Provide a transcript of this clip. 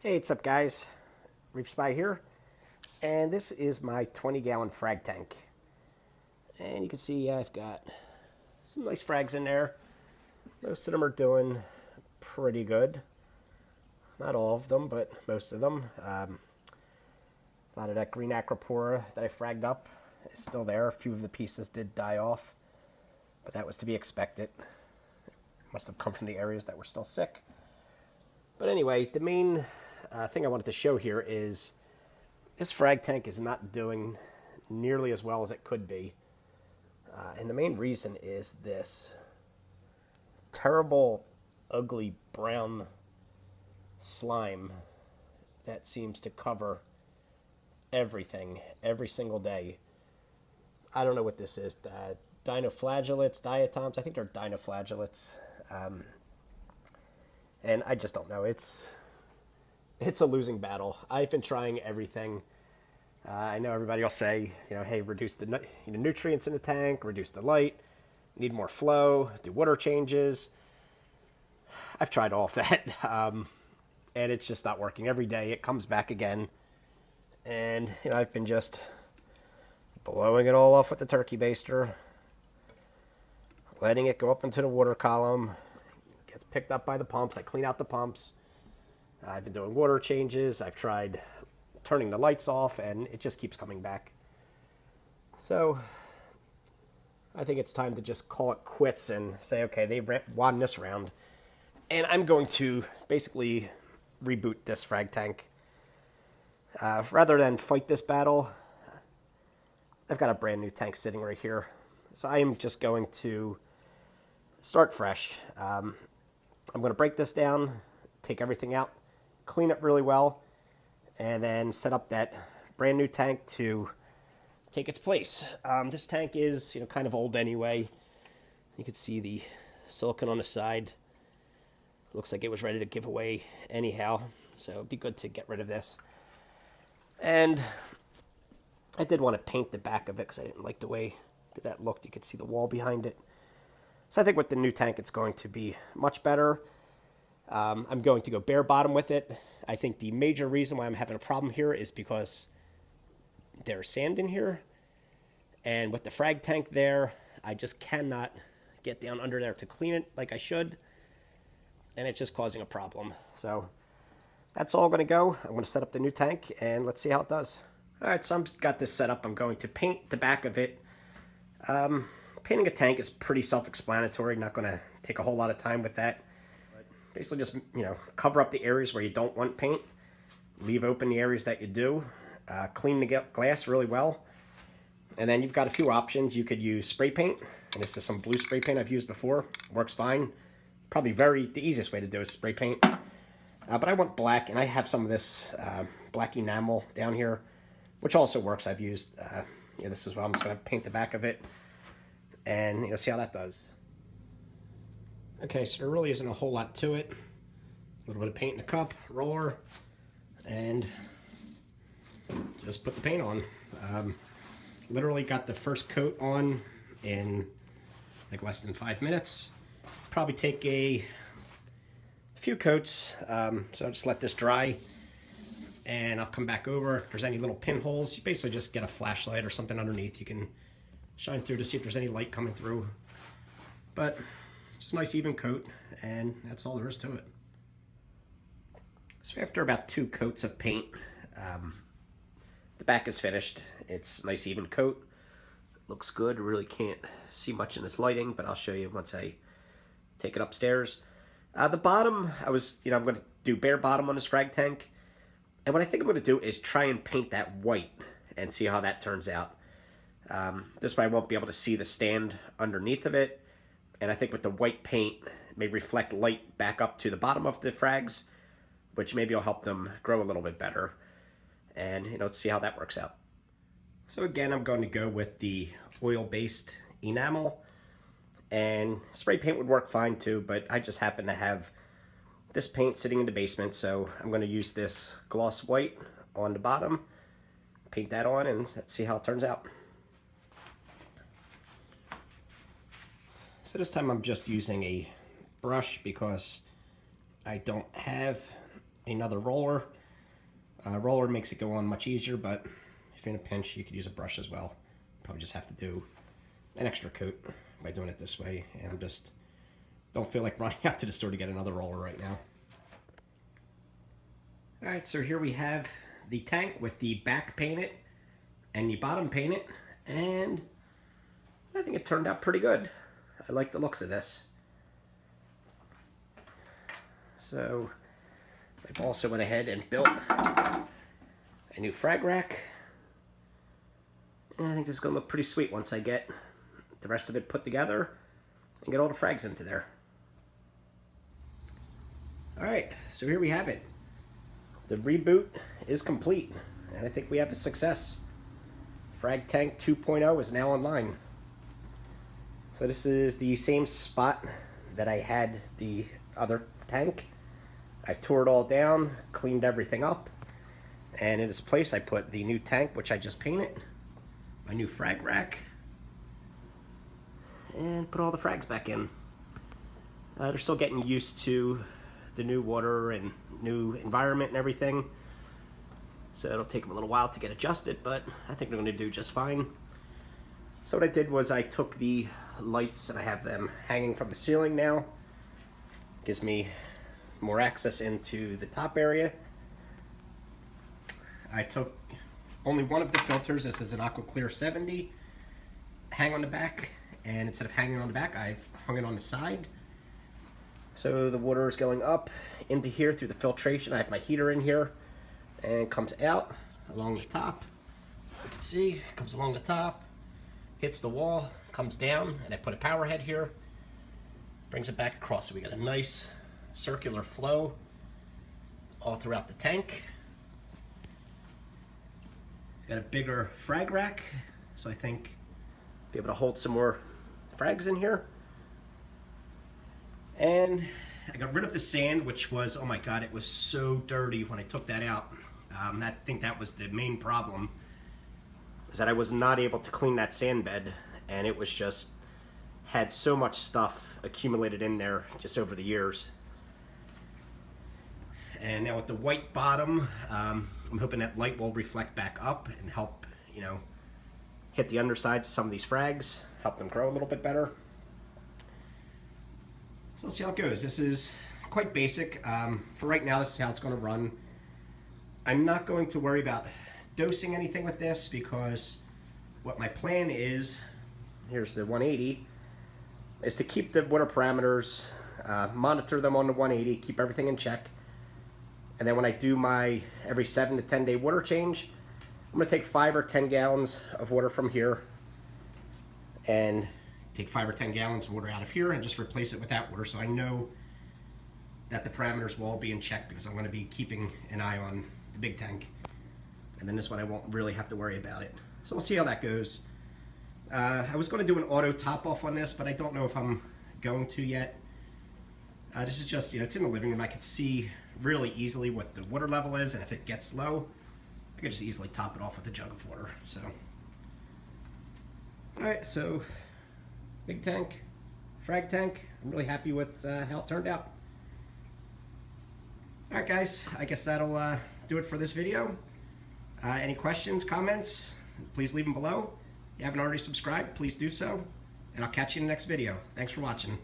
Hey, what's up guys? Reef Spy here, and this is my 20-gallon frag tank. And you can see I've got some nice frags in there. Most of them are doing pretty good. Not all of them, but most of them. A lot of that green acropora that I fragged up is still there. A few of the pieces did die off, but that was to be expected. Must have come from the areas that were still sick. But anyway, the main thing I wanted to show here is this frag tank is not doing nearly as well as it could be. And the main reason is this terrible, ugly brown slime that seems to cover everything every single day. I don't know what this is. Dinoflagellates, diatoms. I think they're dinoflagellates. And I just don't know. It's a losing battle. I've been trying everything. I know everybody will say, hey, reduce the nutrients in the tank, reduce the light, need more flow, do water changes. I've tried all of that, and it's just not working. Every day it comes back again, and I've been just blowing it all off with the turkey baster, letting it go up into the water column. It gets picked up by the pumps. I clean out the pumps. I've been doing water changes. I've tried turning the lights off, and it just keeps coming back. So I think it's time to just call it quits and say, okay, they won this round. And I'm going to basically reboot this frag tank. Rather than fight this battle, I've got a brand new tank sitting right here. So I am just going to start fresh. I'm going to break this down, take everything out, clean it really well, and then set up that brand new tank to take its place. This tank is kind of old anyway. You can see the silicone on the side. Looks like it was ready to give away anyhow, so it'd be good to get rid of this. And I did want to paint the back of it because I didn't like the way that looked. You could see the wall behind it. So I think with the new tank it's going to be much better. I'm going to go bare bottom with it. I think the major reason why I'm having a problem here is because there's sand in here. And with the frag tank there, I just cannot get down under there to clean it like I should. And it's just causing a problem. So that's all going to go. I'm going to set up the new tank and let's see how it does. All right, so I've got this set up. I'm going to paint the back of it. Painting a tank is pretty self-explanatory. Not going to take a whole lot of time with that. Basically just, cover up the areas where you don't want paint. Leave open the areas that you do. Clean the glass really well. And then you've got a few options. You could use spray paint. And this is some blue spray paint I've used before. Works fine. Probably the easiest way to do is spray paint. But I want black, and I have some of this black enamel down here, which also works. I've used, this is what I'm just going to paint the back of it. And, see how that does. Okay, so there really isn't a whole lot to it. A little bit of paint in a cup, roller, and just put the paint on. Literally got the first coat on in like less than 5 minutes. Probably take a few coats, so I'll just let this dry, and I'll come back over. If there's any little pinholes, you basically just get a flashlight or something underneath. You can shine through to see if there's any light coming through. But just a nice even coat, and that's all there is to it. So after about 2 coats of paint, the back is finished. It's a nice even coat. Looks good. Really can't see much in this lighting, but I'll show you once I take it upstairs. The bottom, I'm going to do bare bottom on this frag tank. And what I think I'm going to do is try and paint that white and see how that turns out. This way I won't be able to see the stand underneath of it. And I think with the white paint, it may reflect light back up to the bottom of the frags, which maybe will help them grow a little bit better. And, let's see how that works out. So again, I'm going to go with the oil-based enamel. And spray paint would work fine too, but I just happen to have this paint sitting in the basement, so I'm going to use this gloss white on the bottom, paint that on, and let's see how it turns out. So this time I'm just using a brush because I don't have another roller. Roller makes it go on much easier, but if you're in a pinch, you could use a brush as well. Probably just have to do an extra coat by doing it this way, and I'm just don't feel like running out to the store to get another roller right now. All right, so here we have the tank with the back painted and the bottom painted, and I think it turned out pretty good. I like the looks of this. So I've also went ahead and built a new frag rack. And I think this is going to look pretty sweet once I get the rest of it put together and get all the frags into there. Alright, so here we have it. The reboot is complete, and I think we have a success. Frag Tank 2.0 is now online. So this is the same spot that I had the other tank. I tore it all down, cleaned everything up, and in its place I put the new tank, which I just painted, my new frag rack, and put all the frags back in. They're still getting used to the new water and new environment and everything, so it'll take them a little while to get adjusted, but I think they're going to do just fine. So what I did was I took the lights and I have them hanging from the ceiling now. Gives me more access into the top area. I took only one of the filters. This is an Aqua Clear 70. Hang on the back, and instead of hanging on the back, I've hung it on the side. So the water is going up into here through the filtration. I have my heater in here, and it comes out along the top. You can see it comes along the top, hits the wall, comes down, and I put a power head here, brings it back across. So we got a nice circular flow all throughout the tank. Got a bigger frag rack, so I think be able to hold some more frags in here. And I got rid of the sand, which was, oh my god, it was so dirty when I took that out. I think that was the main problem, is that I was not able to clean that sand bed, and it was just had so much stuff accumulated in there just over the years. And now with the white bottom, I'm hoping that light will reflect back up and help, you know, hit the undersides of some of these frags, help them grow a little bit better. So let's see how it goes. This is quite basic. For right now, this is how it's going to run. I'm not going to worry about dosing anything with this, because what my plan is, here's the 180, is to keep the water parameters, monitor them on the 180, keep everything in check. And then when I do my every 7 to 10 day water change, I'm going to take 5 or 10 gallons of water from here and take 5 or 10 gallons of water out of here and just replace it with that water, so I know that the parameters will all be in check, because I'm going to be keeping an eye on the big tank. And then this one I won't really have to worry about it. So we'll see how that goes. I was going to do an auto top off on this, but I don't know if I'm going to yet. This is just, you know, it's in the living room. I can see really easily what the water level is, and if it gets low, I can just easily top it off with a jug of water. So, all right, so big tank, frag tank. I'm really happy with how it turned out. All right, guys, I guess that'll do it for this video. Any questions, comments, please leave them below. If you haven't already subscribed, please do so, and I'll catch you in the next video. Thanks for watching.